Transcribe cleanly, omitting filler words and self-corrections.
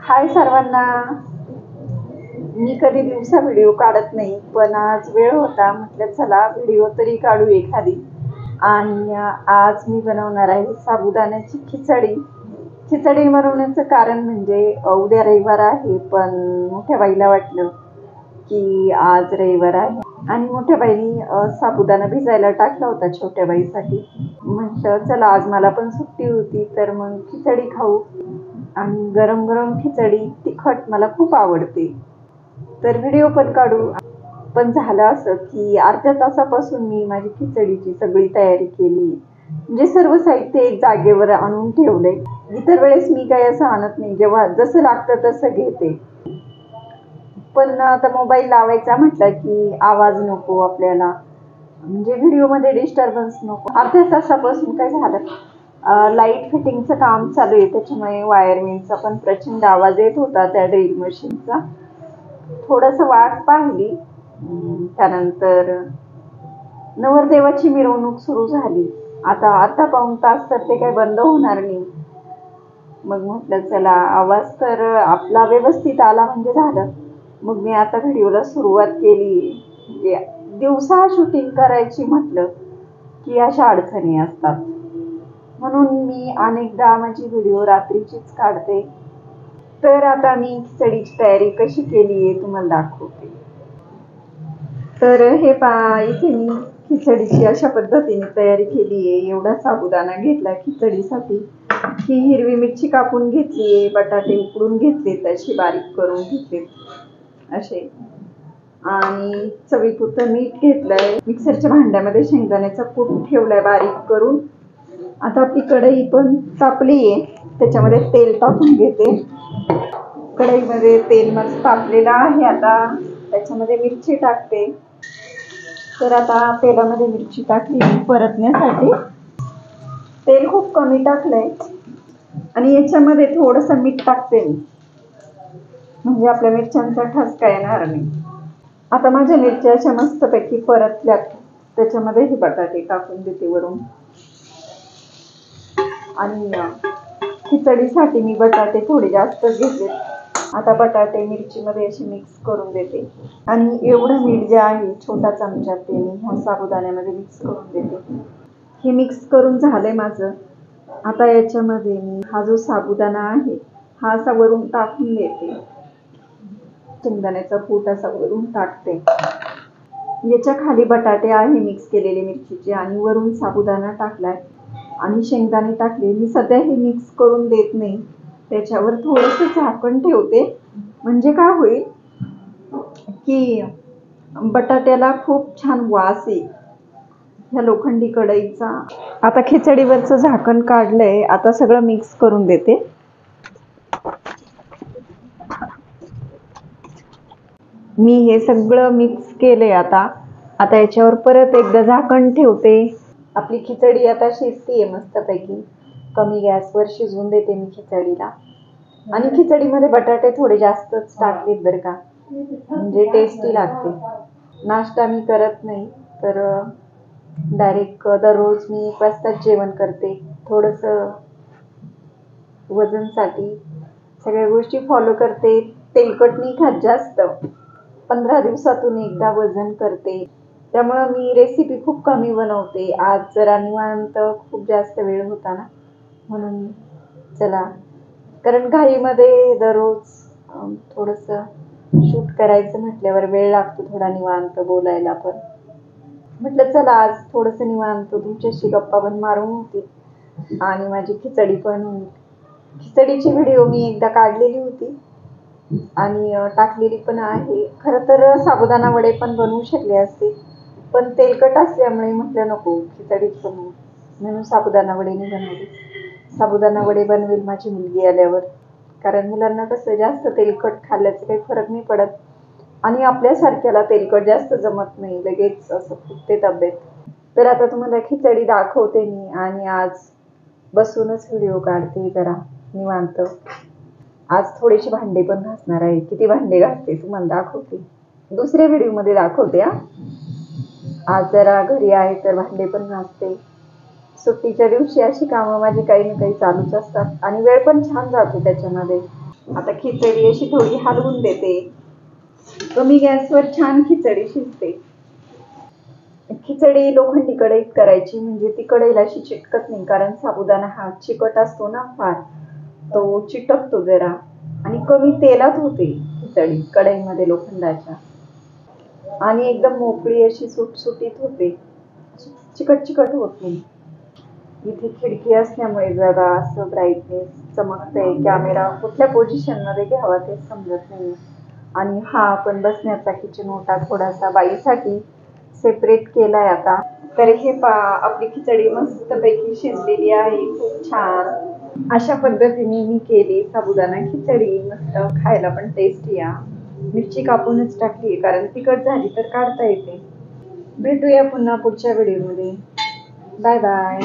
हाय सर्वांना. मी कधी दिवसा व्हिडिओ काढत नाही, पण आज वेळ होता, म्हटलं चला व्हिडिओ तरी काढू एखादी. आणि आज मी बनवणार आहे साबुदाण्याची खिचडी. खिचडी बनवण्याचं कारण म्हणजे उद्या रविवार आहे, पण मोठ्या बाईला वाटलं की आज रविवार आहे आणि मोठ्या बाईनी साबुदाणा भिजायला टाकला होता छोट्या बाईसाठी. म्हटलं चला आज मला पण सुट्टी होती, तर मग खिचडी खाऊ. आणि गरम गरम खिचडी तिखट मला खूप आवडते, तर व्हिडिओ पण काढू. पण झालं असं की अर्ध्या तासापासून मी माझी खिचडीची सगळी तयारी केली, म्हणजे सर्व साहित्य एक जागेवर आणून ठेवले. इतर वेळेस मी काही असं आणत नाही, जेव्हा जसं लागतं तसं घेते. पण आता मोबाईल लावायचा म्हटलं की आवाज नको आपल्याला, म्हणजे व्हिडिओमध्ये डिस्टर्बन्स नको. अर्ध्या तासापासून काय झालं, लाईट फिटिंगचं काम चालू आहे, त्याच्यामुळे वायरमेनचा पण प्रचंड आवाज येत होता त्या ड्रिल मशीनचा. थोडंसं वाट पाहिली, त्यानंतर नवरदेवाची मिरवणूक सुरू झाली. आता पाऊण तास तर ते काही बंद होणार नाही. मग म्हटलं चला आवाज तर आपला व्यवस्थित आला म्हणजे झालं. मग मी आता व्हिडिओला सुरुवात केली. म्हणजे दिवसा शूटिंग करायची म्हटलं की अशा अडचणी असतात, म्हणून मी अनेकदा माझी व्हिडिओ रात्रीचीच काढते. तर आता मी खिचडीची तयारी कशी केली आहे तुम्हाला दाखवते. तर हे इथे मी खिचडीची अशा पद्धतीने तयारी केली आहे. एवढा साबुदाणा घेतला खिचडीसाठी. ही हिरवी मिरची कापून घेतली आहे, बटाटे उकडून घेतलेत, अशी बारीक करून घेतलेत असे, आणि चवीपुरतं मीठ घेतलंय. मिक्सरच्या भांड्यामध्ये शेंगदाण्याचा कूट ठेवलाय बारीक करून. आता आपली कढई पण तापली आहे, त्याच्यामध्ये तेल टाकून घेते. कढईमध्ये तेल मस्त तापलेलं आहे. आता त्याच्यामध्ये मिरची टाकते. तर आता तेलामध्ये मिरची टाकली परतण्यासाठी. तेल खूप कमी टाकलंय आणि याच्यामध्ये थोडंसं मीठ टाकते मी, म्हणजे आपल्या मिरच्यांचा ठसका येणार नाही. आता माझ्या मिरच्या अशा मस्तपैकी परतल्यात, त्याच्यामध्ये हे बटाटे टाकून देते वरून. आणि खिचडीसाठी मी बटाटे थोडे जास्त घेतलेत. आता बटाटे मिरचीमध्ये असे मिक्स करून देते. आणि एवढं मीठ जे आहे छोटा चमचा, ते मी ह्या साबुदाण्यामध्ये मिक्स करून देते. हे मिक्स करून झालंय माझं. आता याच्यामध्ये मी हा जो साबुदाणा आहे हा असा वरून टाकून देते. शेंगदाण्याचा कूट असा वरून टाकते. याच्या खाली बटाटे आहे मिक्स केलेले मिरचीचे, आणि वरून साबुदाणा टाकलाय आणि शेंगदाणे टाकले. मी सध्या हे मिक्स करून देत नाही, त्याच्यावर थोडंसं झाकण ठेवते. म्हणजे काय होईल की बटाट्याला खूप छान वास येईल ह्या लोखंडी कढईचा. आता खिचडीवरचं झाकण काढलंय. आता सगळं मिक्स करून देते. मी हे सगळं मिक्स केलंय. आता याच्यावर परत एकदा झाकण ठेवते. आपली खिचडी आता शिजतीये मस्तपैकी. कमी गॅसवर शिजवून देते मी खिचडीला. आणि खिचडीमध्ये बटाटे थोडे जास्तच टाकलेत बरं का, म्हणजे टेस्टी लागते. नाश्ता मी करत नाही, तर डायरेक्ट दररोज मी 1 वाजताच जेवण करते. थोडंसं वजनसाठी सगळ्या गोष्टी फॉलो करते. तेलकट नाही खात जास्त. 15 दिवसातून एकदा वजन करते, त्यामुळं मी रेसिपी खूप कमी बनवते. आज जरा निवांत, खूप जास्त वेळ होता ना, म्हणून चला, कारण घाईमध्ये दररोज थोडंसं शूट करायचं म्हटल्यावर वेळ लागतो थोडा निवांत बोलायला. पण म्हटलं चला आज थोडंसं निवांत तुमच्याशी गप्पा पण मारून होती आणि माझी खिचडी पण होईल. खिचडीची व्हिडिओ मी एकदा काढलेली होती आणि टाकलेली पण आहे. खरं तर साबुदाणा वडे पण बनवू शकले असते, पण तेलकट असल्यामुळे म्हटलं नको खिचडीच बनवू, म्हणून साबुदाणा वडे नाही बनवले. साबुदाणा वडे बनवेल माझी मुलगी आल्यावर, कारण मुलांना कसं जास्त तेलकट खाल्ल्याचं काही फरक नाही पडत, आणि आपल्यासारख्याला तेलकट जास्त जमत नाही, लगेच असं फुटते तब्येत. तर आता तुम्हाला खिचडी दाखवते मी, आणि आज बसूनच व्हिडिओ काढते जरा निवांत. आज थोडेसे भांडे पण घासणार आहे. किती भांडे घासते तुम्हाला दाखवते, दुसऱ्या व्हिडिओमध्ये दाखवते. आज जरा घरी आहे तर भांडे पण घासते. सुट्टीच्या दिवशी अशी कामं माझी काही ना काही चालूच असतात, आणि वेळ पण छान जातो त्याच्यामध्ये. आता खिचडी अशी थोडी हलवून देते. कमी गॅसवर छान खिचडी शिजते. खिचडी लोखंडी कढईत करायची, म्हणजे ती कढईला अशी चिटकत नाही, कारण साबुदाणा हा चिकट असतो ना फार, तो चिटकतो जरा. आणि कमी तेलात होते खिचडी कढईमध्ये लोखंडाच्या, आणि एकदम मोकळी अशी सुटसुटीत होते, चिकट चिकट होत नाही. इथे खिडकी असल्यामुळे जरा असं ब्राईटनेस चमकते. कॅमेरा कुठल्या पोझिशन मध्ये घ्यावा ते समजत नाही. आणि हा आपण बसण्याचा किचन ओटा थोडासा बाईसाठी सेपरेट केलाय आता. तर हे आपली खिचडी मस्तपैकी शिजलेली आहे, खूप छान अशा पद्धतीने मी केली साबुदाणा खिचडी. मस्त खायला पण टेस्टी या. मिरची कापूनच टाकली कारण तिखट झाली तर काढता येते. भेटूया पुन्हा पुढच्या व्हिडिओमध्ये. Bye bye.